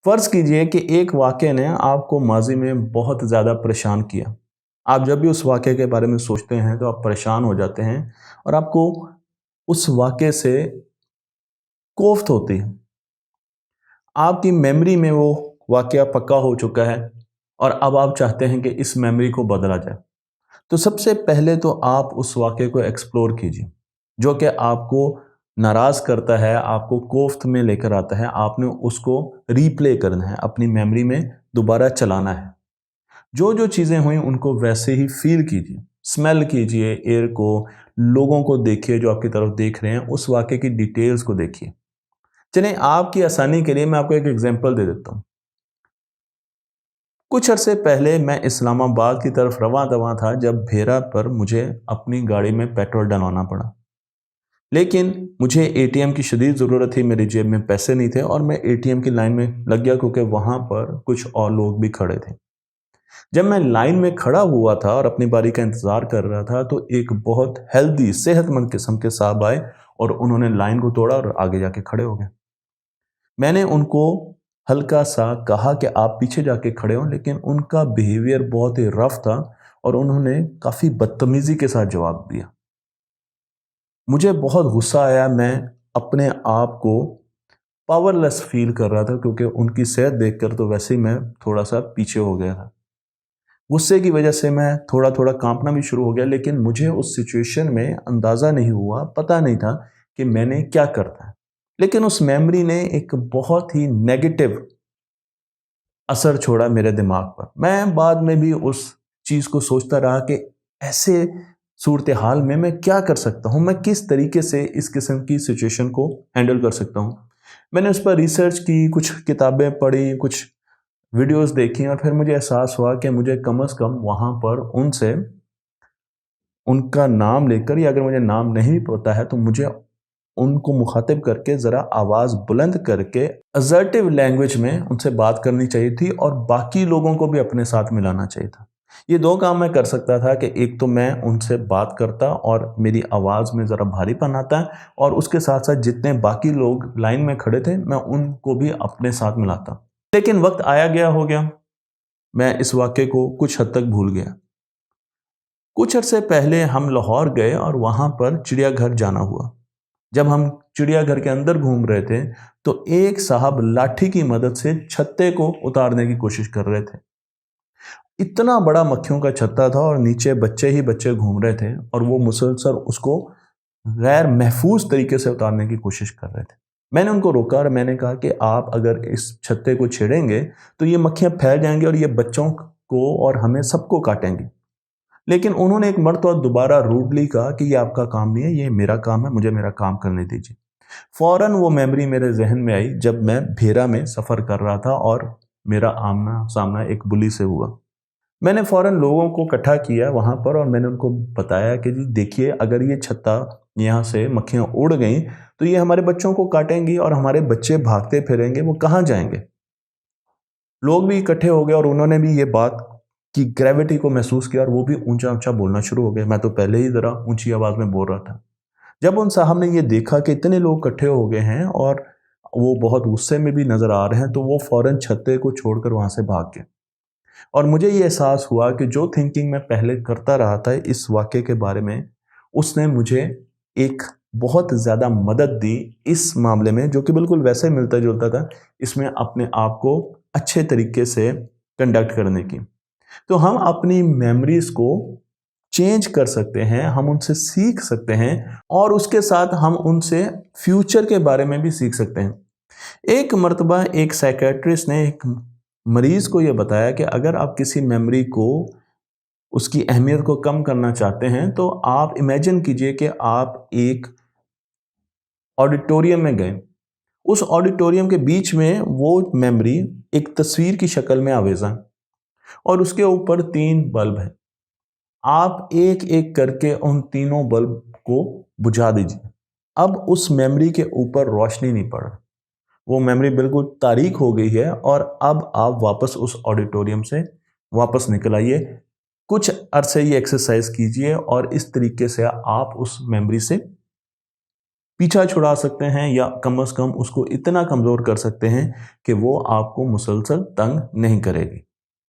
फ़र्ज़ कीजिए कि एक वाक़ये ने आपको माज़ी में बहुत ज़्यादा परेशान किया। आप जब भी उस वाक़ये के बारे में सोचते हैं तो आप परेशान हो जाते हैं और आपको उस वाक़ये से कोफ़्त होती है। आपकी मेमोरी में वो वाक़या पक्का हो चुका है और अब आप चाहते हैं कि इस मेमोरी को बदला जाए। तो सबसे पहले तो आप उस वाक़ये को एक्सप्लोर कीजिए, जो कि आपको नाराज़ करता है, आपको कोफ़्त में लेकर आता है। आपने उसको रीप्ले करना है, अपनी मेमोरी में दोबारा चलाना है। जो-जो चीज़ें हुई उनको वैसे ही फ़ील कीजिए, स्मेल कीजिए एयर को, लोगों को देखिए जो आपकी तरफ देख रहे हैं, उस वाक़ये की डिटेल्स को देखिए। चलिए आपकी आसानी के लिए मैं आपको एक एग्ज़ाम्पल दे देता हूँ। कुछ अरसे पहले मैं इस्लामाबाद की तरफ रवां-दवां था जब भेरा पर मुझे अपनी गाड़ी में पेट्रोल डलवाना पड़ा। लेकिन मुझे एटीएम की शदीद ज़रूरत थी, मेरी जेब में पैसे नहीं थे और मैं एटीएम की लाइन में लग गया क्योंकि वहाँ पर कुछ और लोग भी खड़े थे। जब मैं लाइन में खड़ा हुआ था और अपनी बारी का इंतज़ार कर रहा था तो एक बहुत हेल्दी, सेहतमंद किस्म के साहब आए और उन्होंने लाइन को तोड़ा और आगे जाके खड़े हो गए। मैंने उनको हल्का-सा कहा कि आप पीछे जाके खड़े हों, लेकिन उनका बिहेवियर बहुत ही रफ़ था और उन्होंने काफ़ी बदतमीज़ी के साथ जवाब दिया। मुझे बहुत गुस्सा आया, मैं अपने आप को पावरलेस फ़ील कर रहा था क्योंकि उनकी सेहत देखकर तो वैसे ही मैं थोड़ा-सा पीछे हो गया था। गुस्से की वजह से मैं थोड़ा-थोड़ा काँपना भी शुरू हो गया, लेकिन मुझे उस सिचुएशन में अंदाज़ा नहीं हुआ, पता नहीं था कि मैंने क्या करना है। लेकिन उस मेमोरी ने एक बहुत ही नेगेटिव असर छोड़ा मेरे दिमाग पर। मैं बाद में भी उस चीज़ को सोचता रहा कि ऐसे सूरत-ए-हाल में मैं क्या कर सकता हूँ? मैं किस तरीके से इस किस्म की सिचुएशन को हैंडल कर सकता हूँ? मैंने उस पर रिसर्च की, कुछ किताबें पढ़ी, कुछ वीडियोज़ देखी और फिर मुझे एहसास हुआ कि मुझे कम से कम वहाँ पर उनसे उनका नाम लेकर, या अगर मुझे नाम नहीं पता है तो मुझे उनको मुखातिब करके ज़रा आवाज़ बुलंद करके असर्टिव लैंग्वेज में उनसे बात करनी चाहिए थी और बाकी लोगों को भी अपने साथ मिलाना चाहिए था। ये 2 काम मैं कर सकता था कि एक तो मैं उनसे बात करता और मेरी आवाज़ में ज़रा भारीपन आता और उसके साथ-साथ जितने बाकी लोग लाइन में खड़े थे, मैं उनको भी अपने साथ मिलाता। लेकिन वक़्त आया गया हो गया, मैं इस वाक़ये को कुछ हद तक भूल गया। कुछ अरसे पहले हम लाहौर गए और वहाँ पर चिड़ियाघर जाना हुआ। जब हम चिड़ियाघर के अंदर घूम रहे थे, तो एक साहब लाठी की मदद से छत्ते को उतारने की कोशिश कर रहे थे। इतना बड़ा मक्खियों का छत्ता था और नीचे बच्चे ही बच्चे घूम रहे थे और वो मुसलसल उसको गैर महफूज तरीके से उतारने की कोशिश कर रहे थे। मैंने उनको रोका और मैंने कहा कि आप अगर इस छत्ते को छेड़ेंगे, तो ये मक्खियाँ फैल जाएँगी और ये बच्चों को और हमें सबको काटेंगी। लेकिन उन्होंने एक मर्तबा दोबारा रूडली कहा कि ये आपका काम नहीं है, ये मेरा काम है, मुझे मेरा काम करने दीजिए। फ़ौरन वो मेमोरी मेरे ज़हन में आई जब मैं भेरा में सफ़र कर रहा था और मेरा आमना-सामना एक बुली से हुआ। मैंने फ़ौरन लोगों को इकट्ठा किया वहाँ पर और मैंने उनको बताया कि जी देखिए, अगर ये छत्ता यहाँ से मक्खियाँ उड़ गईं, तो ये हमारे बच्चों को काटेंगी और हमारे बच्चे भागते फिरेंगे, वो कहाँ जाएँगे? लोग भी इकट्ठे हो गए और उन्होंने भी ये बात की ग्रेविटी को महसूस किया और वो भी ऊँचा-ऊँचा बोलना शुरू हो गए। मैं तो पहले ही ज़रा ऊँची आवाज़ में बोल रहा था। जब उन साहब ने ये देखा कि इतने लोग इकट्ठे हो गए हैं और वो बहुत गुस्से में भी नज़र आ रहे हैं, तो वो फ़ौरन छत्ते को छोड़कर वहाँ से भाग गए। और मुझे ये एहसास हुआ कि जो थिंकिंग मैं पहले करता रहा था इस वाक़ये के बारे में, उसने मुझे एक बहुत ज़्यादा मदद दी इस मामले में, जो कि बिल्कुल वैसे मिलता-जुलता था, इसमें अपने आप को अच्छे तरीके से कंडक्ट करने की। तो हम अपनी मेमोरीज़ को चेंज कर सकते हैं, हम उनसे सीख सकते हैं और उसके साथ हम उनसे फ्यूचर के बारे में भी सीख सकते हैं। एक मर्तबा एक साइकियाट्रिस्ट ने एक मरीज़ को ये बताया कि अगर आप किसी मेमोरी को, उसकी अहमियत को कम करना चाहते हैं, तो आप इमेजिन कीजिए कि आप एक ऑडिटोरियम में गए। उस ऑडिटोरियम के बीच में वो मेमोरी एक तस्वीर की शक्ल में आवेज़ा है और उसके ऊपर 3 बल्ब हैं। आप एक-एक करके उन तीनों बल्ब को बुझा दीजिए। अब उस मेमोरी के ऊपर रोशनी नहीं पड़ रही। वो मेमोरी बिल्कुल तारीक हो गई है और अब आप वापस उस ऑडिटोरियम से वापस निकल आइए। कुछ अरसे ये एक्सरसाइज कीजिए और इस तरीके से आप उस मेमोरी से पीछा छुड़ा सकते हैं या कम से कम उसको इतना कमज़ोर कर सकते हैं कि वो आपको मुसलसल तंग नहीं करेगी।